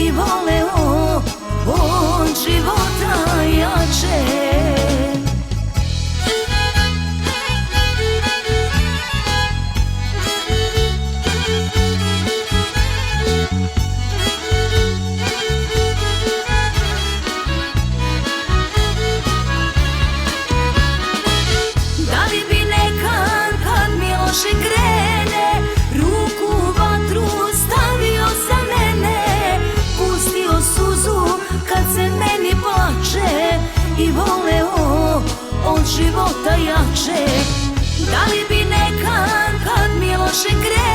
i voleo od života jače. Da li bi nekad kad mi loše krene ruku u vatru stavio za mene, pustio suzu kad se meni plače i voleo od života jače? Da li bi nekad kad mi loše krene